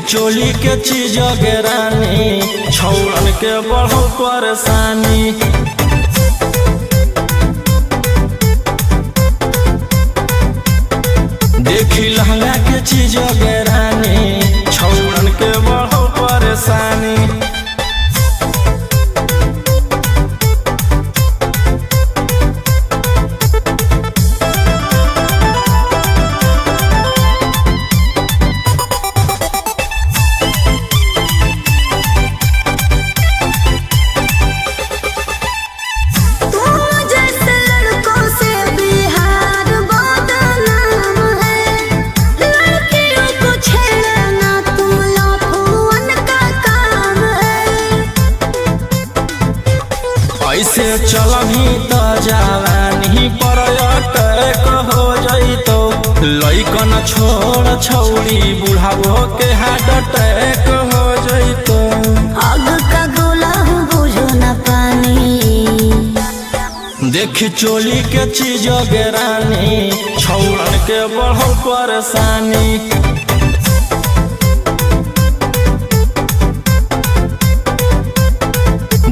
चोली के चीज गे रानी छौड़न के बढ़ो परेशानी। देखी लहंगा के चीज गे रानी छौड़न के बढ़ो परेशानी। ऐसे चलही तो जवानी पर अटैक हो जइतो। लइकन छोड़ छौड़ी बुढ़ावो के हार्ट अटैक हो जइतो। आग का गोला बुझो न पानी। देख चोली के चीज गे रानी छौड़न के बढ़ो परेशानी।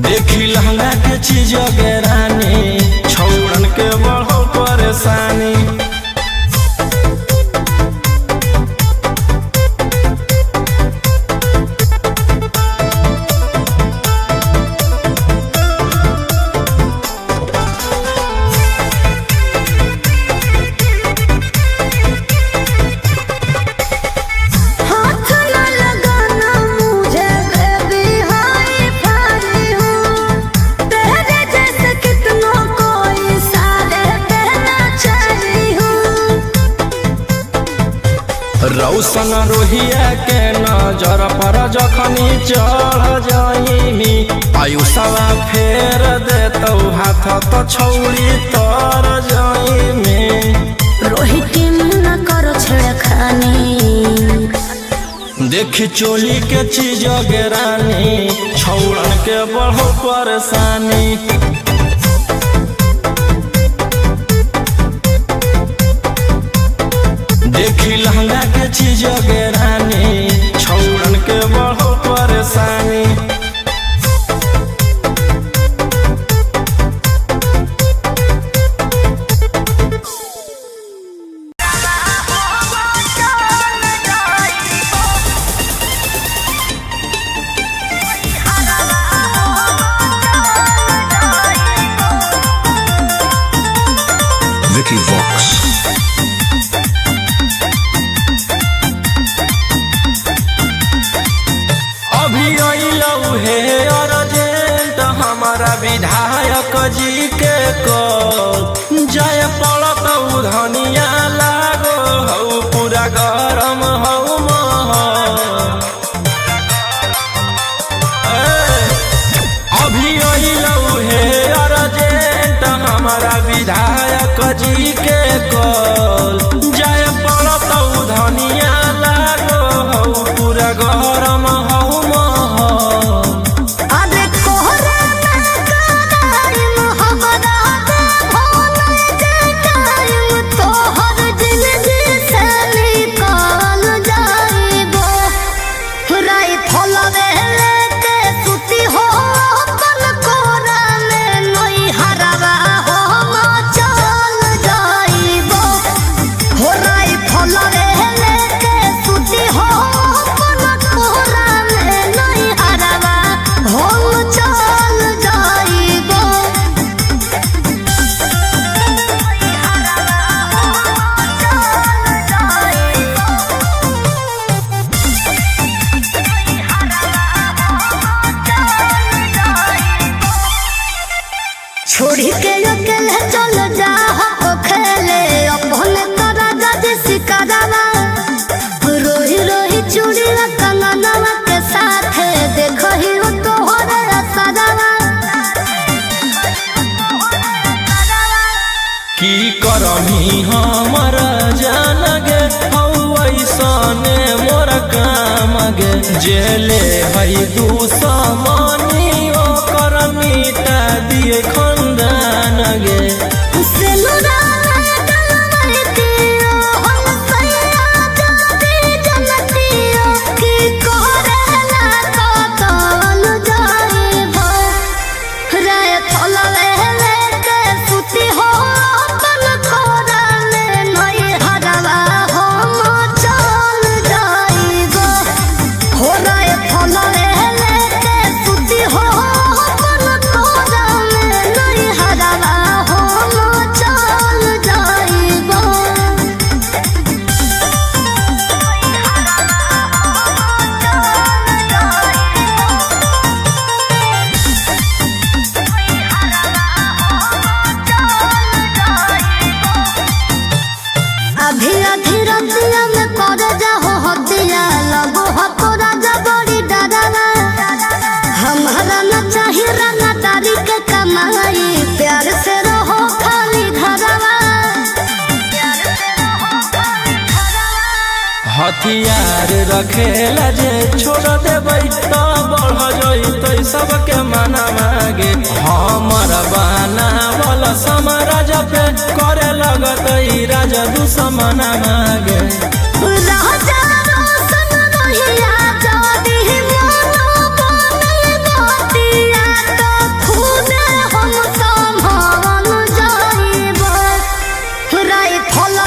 देखी लहंगा के चीज गे रानी छौड़न के बढ़ो परेशानी। रौशन रोहिया के नजर पर जखनी चढ़ जाइमी। आयुषवा फेर देतौ हाथ तो छौड़ी तर जाइमी। रोहित न करो छेड़खानी। देखी चोली के चीज गे रानी छौड़न के बढ़ो परेशानी। देखी लहंगा के चीज गे रानी छौड़न के बढ़ो परेशानी। Vicky Vox. विधायक जी के कल जय पड़त धनिया लागो हऊ पूरा गरम हऊ अभी अइलऊ हे अर्जेंट हमारा विधायक जी के कल जय पड़त धनिया लागो हऊ पूरा गरम हऊ छोड़ी के अकेले चल जा खेले अपने तोरा जज सिकरवा। रोही रोही चूड़ी कंगनवा के साथ देखो ही तोहरे असरवा। की करमी हमर जान गे ऐसने मोर काम गे। जेले हई दुश्मनी ओकर मिटा दिए खंदान गे। की कमाई प्यार से रहो खाली घरवा। हथियार रखेला जे छोड़ देबै तो बढ़ जइतै सबके मना मागे। हमर बनावल समराज पे करे लगतै राजा दुश्मन मागे। राजा रोशन रोहिया जदी मनो बने बतिया तो खूने हम संभाल जाइबो। राई फल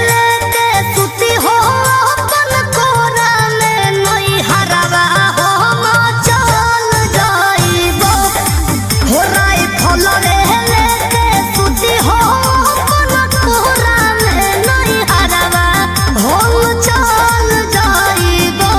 लेके सुती हो अपन कोरा में नई हरवा हम चल जाइबो। हो राई फल लेके सुती हो अपन कोरा में नई हरवा हम चल जाइबो।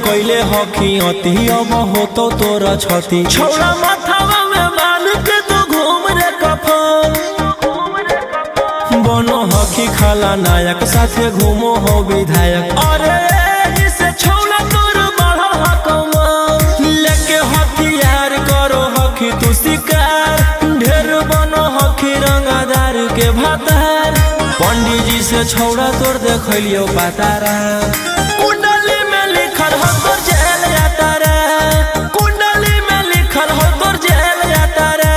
कैले हकी अति अब हो तो तोरा छती छौड़ा माथावा में बांध के तो घूम रे कफन बनो हकी खाला नायक साथे घूमो हो विधायक अरे इसे छौड़ा तोर बढ़ल हकमा लेके हथियार करो हकी तू शिकार ढेर बनो हकी रंगादार के भातार पंडित जी से छौड़ा तोर देखलियो पातारा कुंडली में लिखल हो तोर जेल जाता रे कुंडली में लिखल हो तोर जेल जाता रे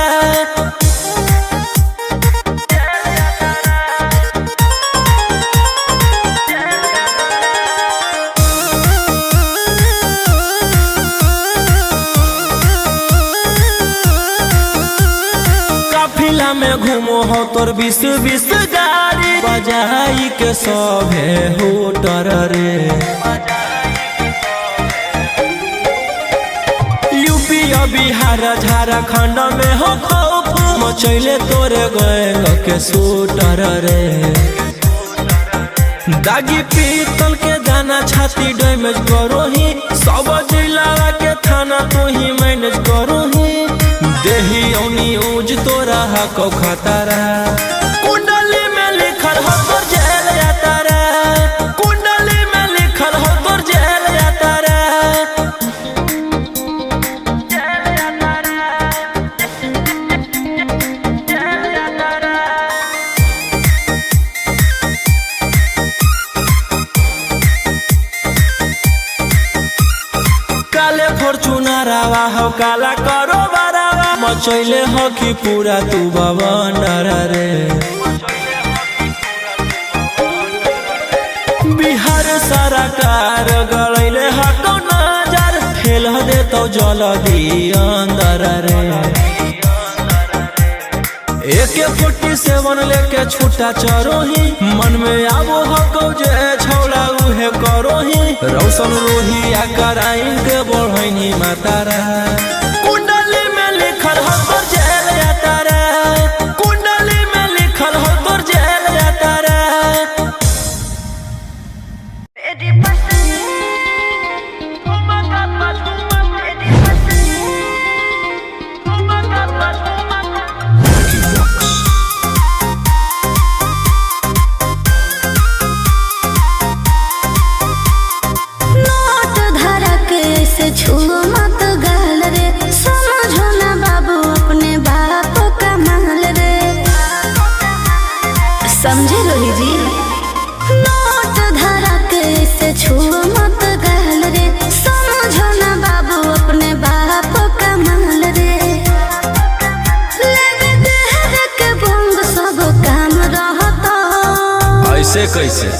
काफिला में घूमो हो तोर 20 गाड़ी बजाई के सभे होटर रे यूपी बिहार झारखंड में हो खौफ मचैले तोरे गैंग के शूटर रे दागी पीतल के दाना छाती डैमेज करो ही सब जिला के थाना तो ही मैनेज करो ही देही औनी ऊज तोरा हको खतरा कुंडली में लिखल हो तोर जेल जाता रे कुंडली में लिखल हो तोर जेल जाता रे काले फॉर्च्यूनर आवा हो काला करो बारावा मचैले हो कि पूरा तू बवंडर रे बिहार सरकार गलैले हको नजर फेल दे तो जल्दी अंदर रे AK-47 लेके छूटा चरो ही मन में आबो हको जे छौड़ा उहे करो ही रौशन रोही कराइन के बढ़ैनी मातारा कुंडली में लिखल हो तोर जेल जाता रे कुंडली में लिखल हो तोर जेल जाता रे छुओ मत गाल रे समझो ना बाबू अपने बाप का माल रे समझे रोही जी नोट धरा के से छुओ मत गाल रे समझो ना बाबू अपने बाप का माल रे लगे देह के बंग सब काम रहता ऐसे कैसे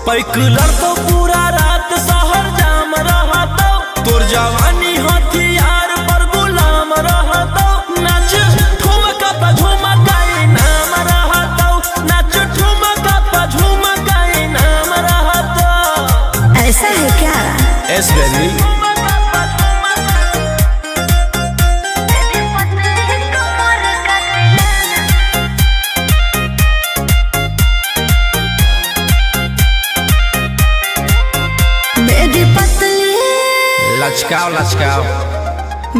पैकुलर तो पूरा रात शहर जाम रहता तोर जवानी हथियार पर गुलाम रहतो नाच ठुमका पे झुमकाई नाम रहतो नाच ठुमका पे झुमकाई नाम रहतो ऐसा है क्या एस बेबी लचकाओ लचकाओ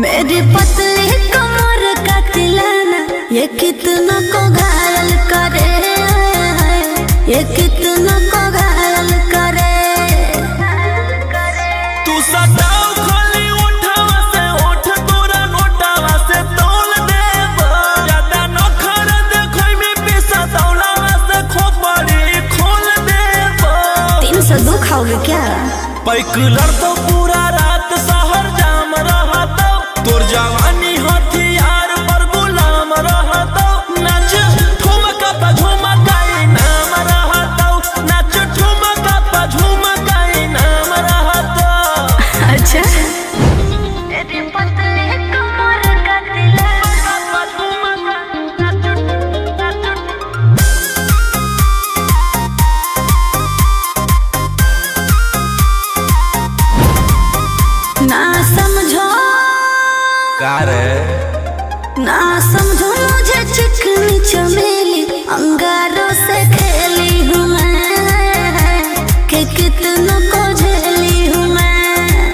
मेरी पतली कमर का तिलाना ये कितना को घायल करे ये कितना को घायल करे तू सताओ खाली उठावा से उठ तोरा नोटावा से तोल देब ज्यादा नखर देखै में पैसा दौलावा से खोपड़ी खोल देब 302 खाओगे क्या पैकुलर तो पूरा रात शहर जाम रहतो तोर जवानी हथियार पर गुलाम रहतो नाच ठुमका पे झुमकाई नाम रहतो नाच ठुमका पे झुमकाई नाम रहतो अच्छा ना समझो का रे ना समझो मुझे चिकनी चमेली अंगारों से खेली हूँ मैं कि कितनों को झेली हूँ मैं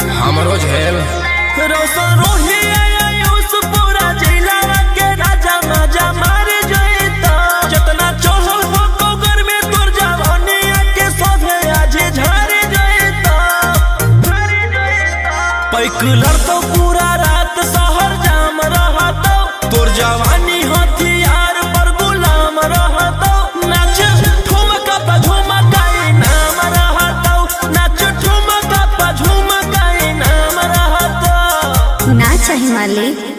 रोशन रोही आयुष पूरा जिला के राजा माजा मार जइता जितना चढ़ल हो कोगर में तोर जवानी के सोधे आज झर जइता पैक लड़तो पूरा रात शहर जाम रहतो तोर जवानी हथियार पर गुलाम रहतो नाच ठुमका पे झुमका नाम रहतो नाच ठुमका पे झुमका नाम रहतो ना चाहिए मालिक।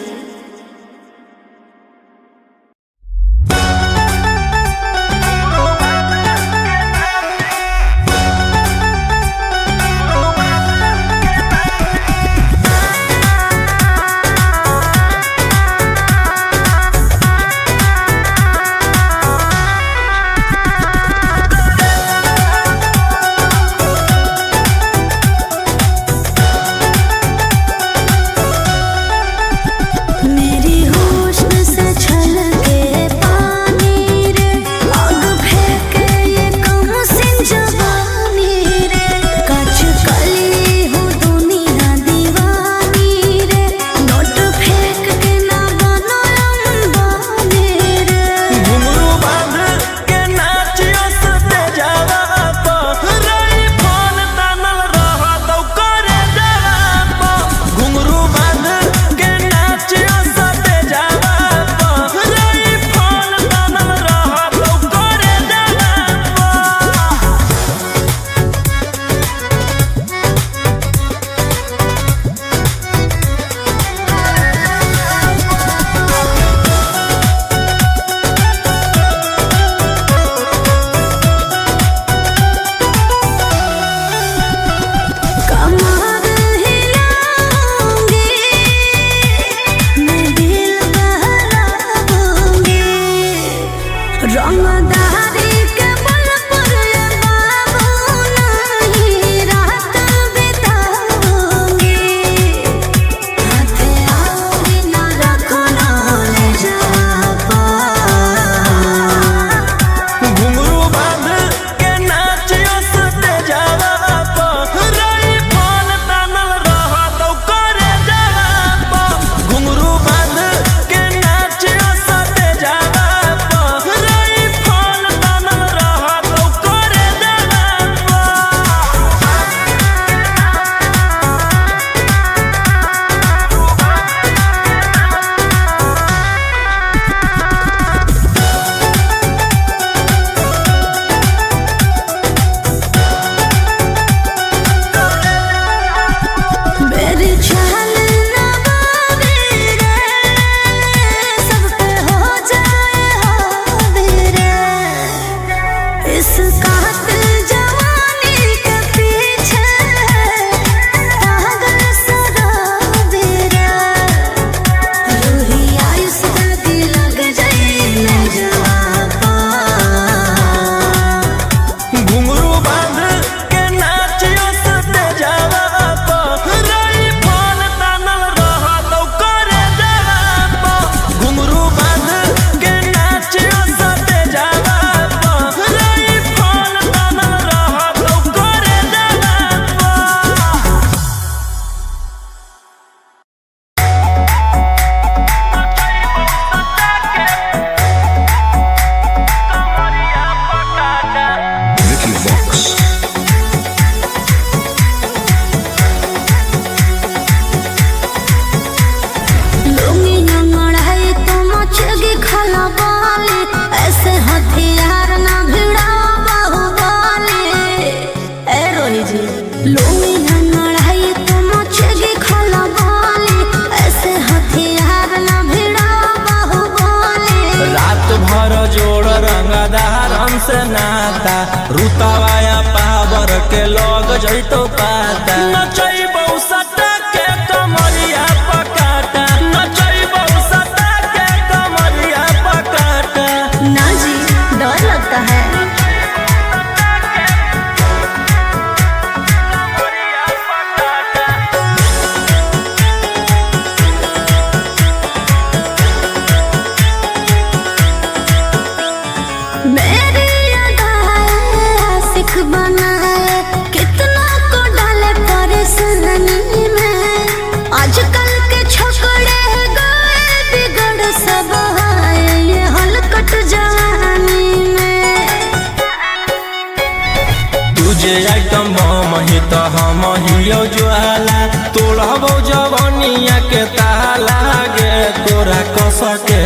जवानिया के ताला गे तोरा कसके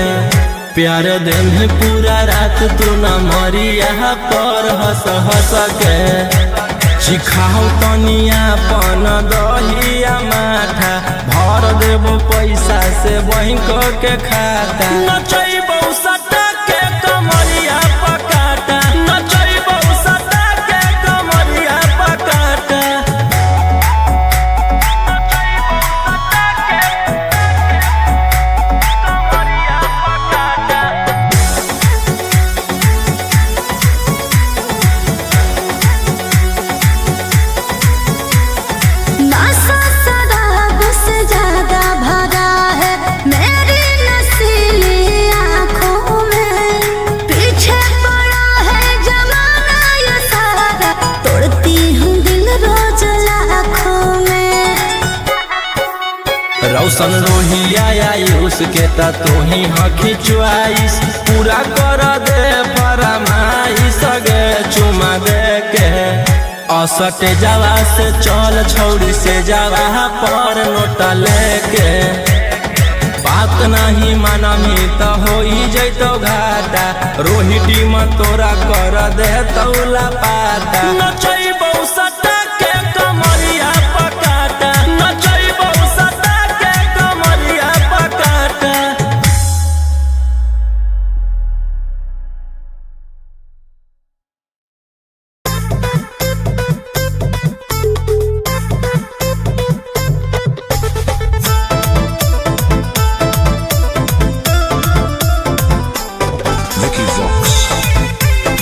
प्यार दिन पूरा रात तू न मरिया पर हंस हंस के सिखाओ तनिया पन दहिया माथा भर देबो पैसा से बैंक के खाता नचैबो सटा के कमरिया पकाटा नचैबो सटा के कमरिया पकाटा रौशन रोहिया आयुष के ता तू ही हखी चुआइस पूरा कर दे फरमाइश गे चुमा दे के असटे जावा से चल छौड़ी से जावा पर नोट लेके बात नहीं मानमी तो हो जैतो घाटा रोहिटी में तोरा कर दे तौला पाता नचैबो सटा के कमरिया पकाटा नचैबो सटा के कमरिया पकाटा Vicky Vox.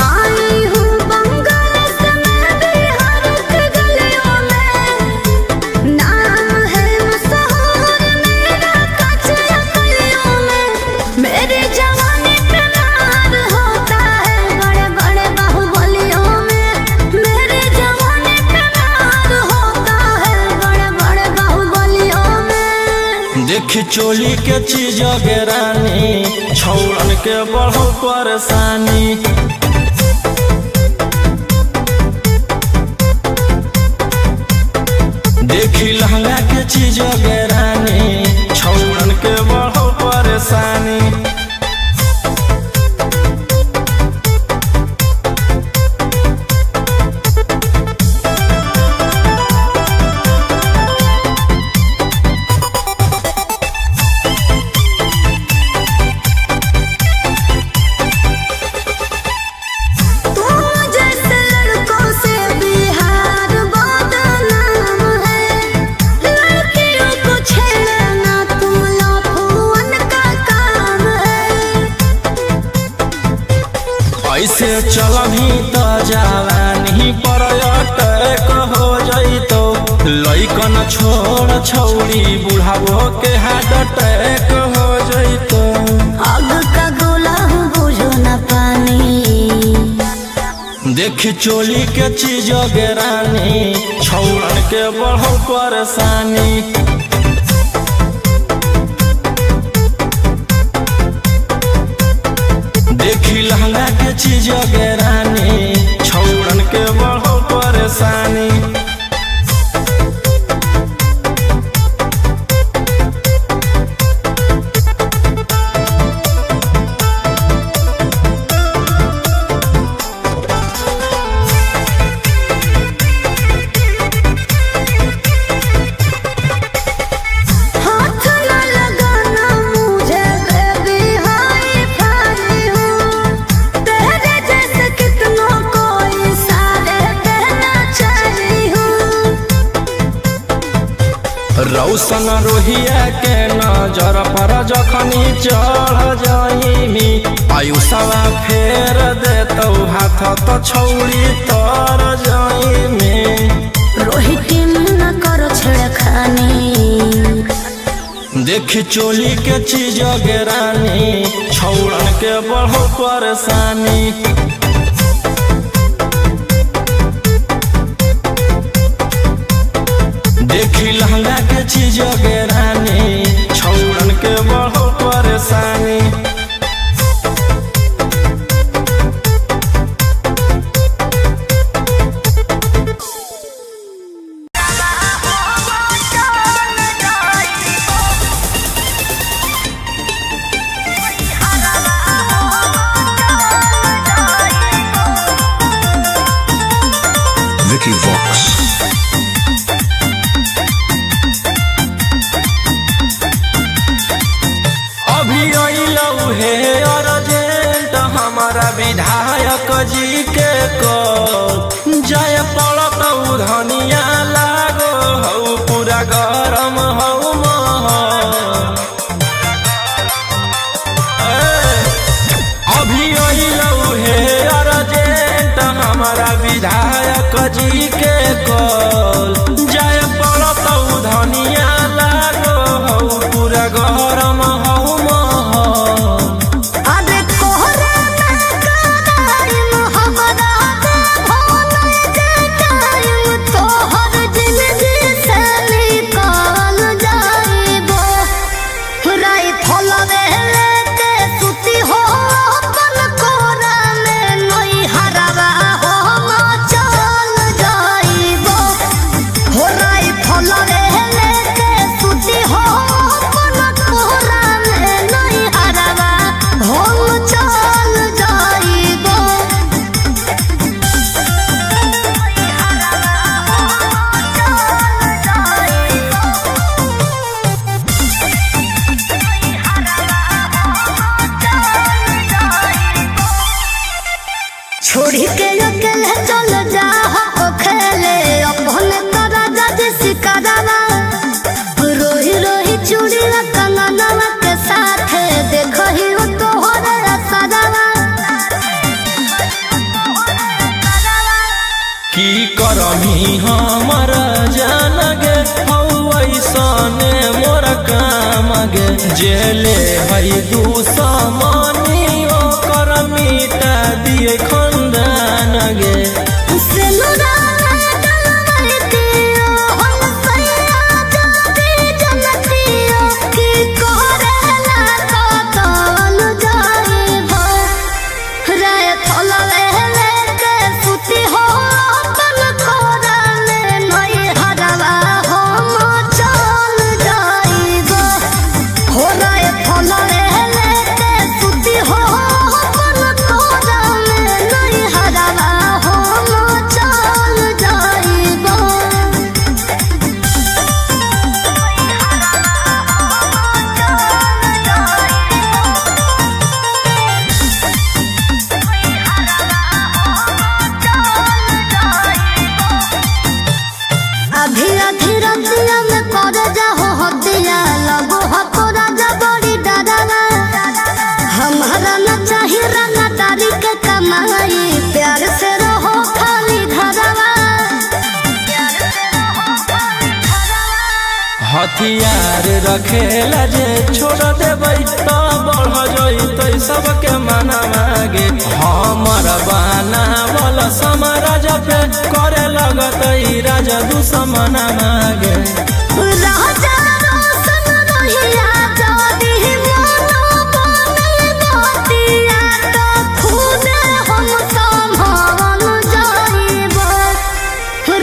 आई हूँ बंगाल से मैं बिहार के गलियों में नाम है मशहूर मेरा कचरा गलियों में मेरी जवानी पे नार होता है बड़े बड़े बाहुबलियों में मेरी जवानी पे नार होता है बड़े बड़े बाहुबलियों में देखी चोली के चीज गे रानी छौड़न के बढ़ो परेशानी देखी लहंगा के चीज गे रानी छौड़न के बढ़ो परेशानी तुम जैसे लड़कों से बिहार बदनाम है लड़कियों को छेड़ना तुम लफुअन का काम है ऐसे चलही तो जवानी पर अटैक हो जइतो लइकन छोड़ छौड़ी बुढ़ावो के हार्ट अटैक हो जइतो आग का गोला हूँ बुझो न पानी देखी चोली के चीज गे रानी छौड़न के बढ़ो परेशानी देखी लहंगा के चीज गे रानी छौड़न के बढ़ो परेशानी हाथ न लगाना मुझे बेबी हाई फाई हूँ तेरे जैसे कितनों को इशारे कहना चाही हूँ रौशन रोहिया के नजर पर जखनी चढ़ जाइमी आयुषवा फेर देतौ हाथ तो छौड़ी तर जाइमी रोहित न करो छेड़खानी देखी चोली के चीज गे रानी छौड़न के बढ़ो परेशानी देखी लहंगा के चीज गे रानी छौड़न के बढ़ो परेशानी Vicky Vox. अभी अइलौ हे अर्जेंट हमारा विधायक जी के कॉल जय पड़त धनिया लागो हौ पूरा गरम हौ महल। अभी अइलौ हे अर्जेंट हमारा विधायक जी के कॉल जय पड़त धनिया लागो हौ पूरा गरम हौ महल। अरे कोहरा में कराइम हमरा दे भोले के टाइम तोहर जिंदगी से निकाल जाइबो। राइफल लेके सुती हो अपन कोरा में नई हरवा हो चल जाइबो। हो राइफल लेके सुती हो अपन कोरा में नई हरवा हो चल जाइबो। छोड़ी के अकेले चल जा हो खेले अपने तोरा जज सिकरवा। रोही रोही चूड़ी कंगनवा के साथ देखही हो तोहरे असरवा। की करमी हमर जान गे हौ ऐसने मोर काम गे जेले है दुश्मनी ओकर मिटा दिए खंदान गे। सिनुरा डलवाई दियो हम सैया जाती जनतियो की करेला कतल जाइबो। राइफल लेके सुती हो अपन कोरा में नई हरवा हम चल जाइबो। हो राइफल लेके सुती हो अपन कोरा में नई हरवा हम चल जाइबो। अभी अधी रतिया में कर जाहो हतिया लगो हको राजा बड़ी डरावा। हमारा न चाहिए रंगा तारी के कमाई प्यार से रहो खाली घरवा। हथियार रखेला जे छोड़ देबै त बढ़ जइतै सबके मनवा गे। हमर बनावल समाराज पे करे लगतै राजा दुश्मनवा गे। राजा रोशन रहिया जदी मनो बने बतिया तो खुदे हम संभाल जाइबो।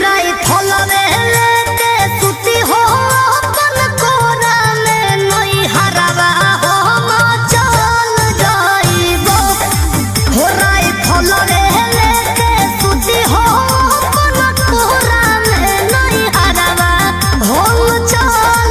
राइफल लेके सुती हो अपन कोरा में नई हरवा हम चल जाइबो। हो राइफल लेके सुती हो अपन कोरा में नई हरवा हम चल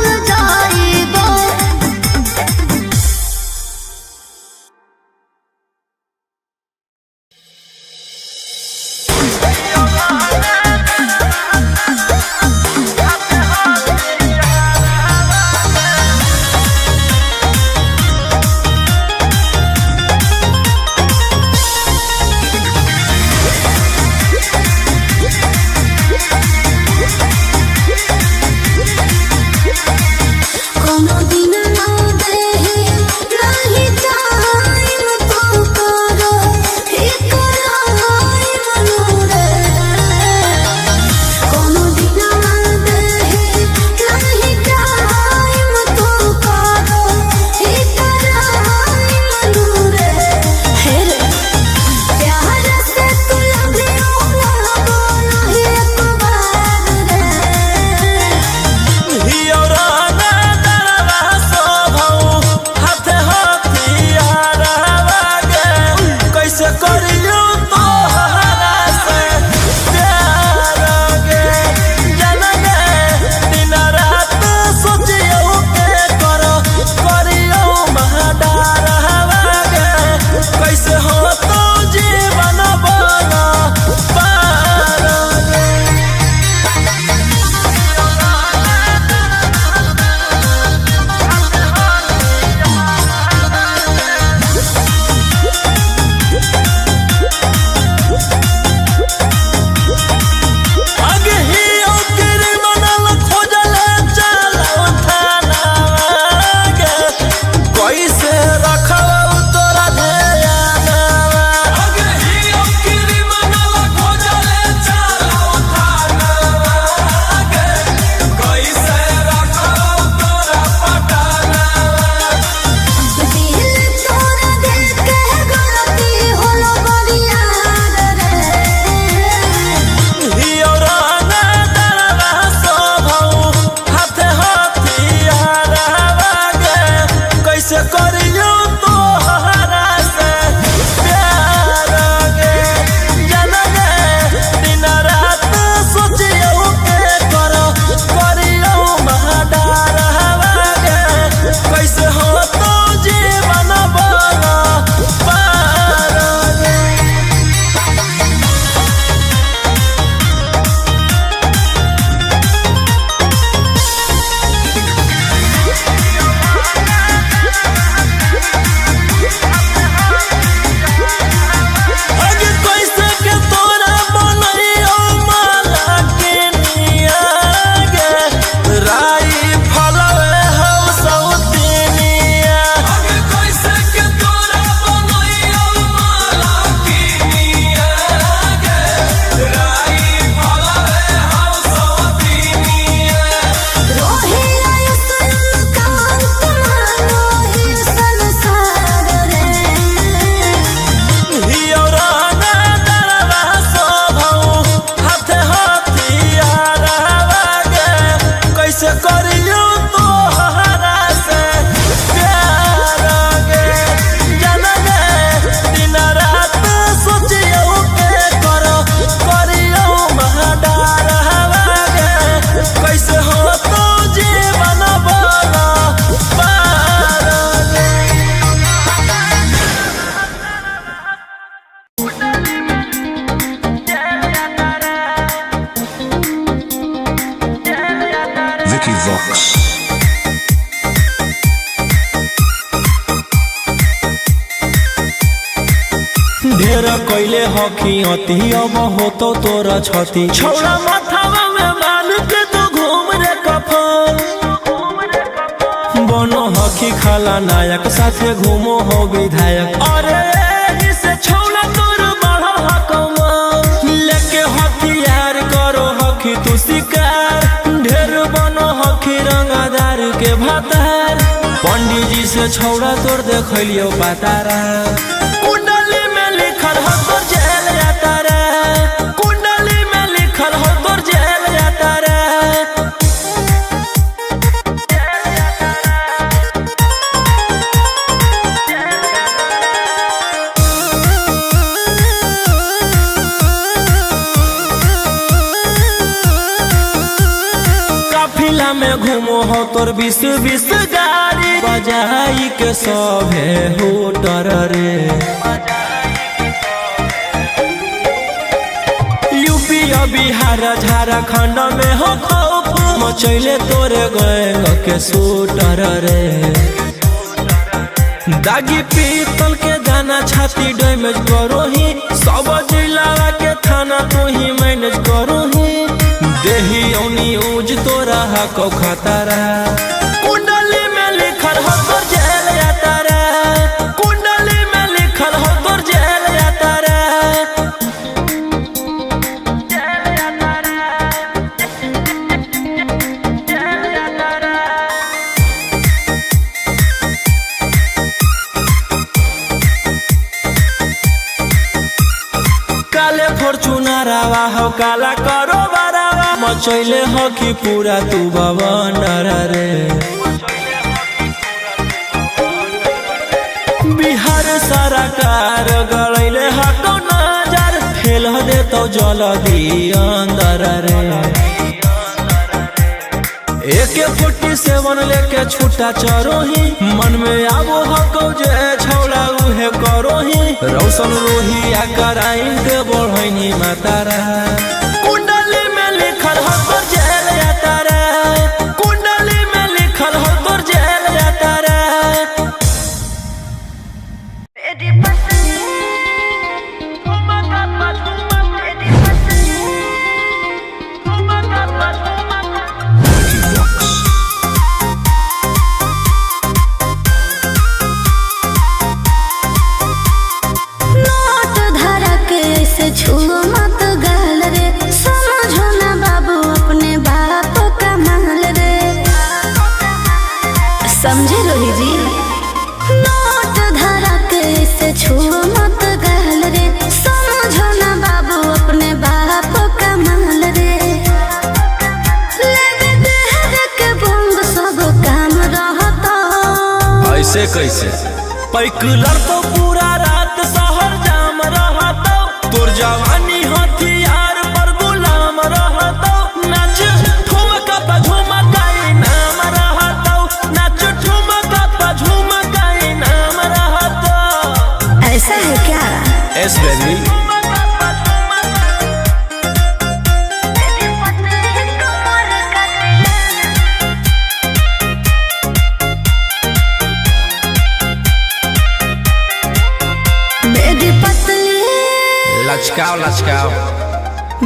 कैले हकी अति अब होतो तोरा छती छौड़ा माथावा में बांध के तू घूम रे कफन बनो हकी खाला नायक साथे घूमो हो विधायक अरे इसे छौड़ा तोर बढ़ा हकमा लेके हथियार करो हकी तू शिकार ढेर बनो हकी रंगदार के भातार पंडित जी से छौड़ा तोर देखलियो पातारा कुंडली में लिखल हो तोर जेल जाता रे कुंडली में लिखल हो तोर जेल जाता रे काफिला में घूमो हो तोर 20 गाड़ी बजाई के सभे होटर रे यूपी बिहार झारखंड में हो खौफ मचैले तोरे गैंग के शूटर रे दागी पीतल के दाना छाती डैमेज करो ही सब जिला के थाना तू ही मैनेज करो ही देही औनी ऊज तोरा हको खतरा कुंडली में लिखल हो तोर जेल जाता रे कुंडली में लिखल हो तोर जेल जाता रे काले फॉर्च्यूनरवा हो काला करो बरावा मचैले हो कि पूरा तू बवंडर रे बिहार सरकार गड़ैले हको नजर फेल दे तो जल्दी अंदर रे AK-47 लेके छूटा चरोही मन में आबो हको जे छौड़ा उहे करोही रौशन रोहिया कराइन के बढ़ैनी मातारा कुंडली में लिखल हो तोर जेल जाता रे कुंडली में लिखल हो तोर जेल जाता रे छुओ मत गाल रे समझो ना बाबू अपने बाप का माल रे समझे रोही जी नोट धरा के से छुओ मत गाल रे समझो ना बाबू अपने बाप का माल रे ले दे के बंग सब काम रहता ऐसे कैसे पैकलर तो पूरा रात शहर जाम रहता तोर जवानी हथियार पर गुलाम रहता नाच ठुमका पे झुमकाई नाम रहता नाच ठुमका पे झुमकाई नाम रहता ऐसा है क्या एस बेबी लचकाओ लचकाओ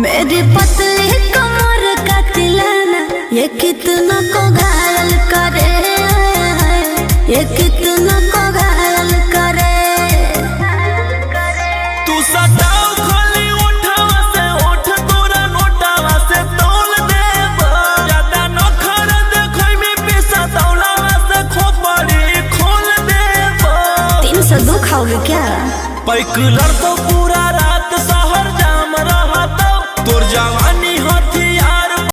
मेरी पतली कमर का तिलाना ये कितना को घायल करे ये कितना को घायल करे तू सटाओ खाली उठावा से उठ तोरा नोटावा से तौल देब ज्यादा नखर देखै में पैसा तौलावा से खोपड़ी खोल देब 302 खाओगे क्या पैकलर तो पूरा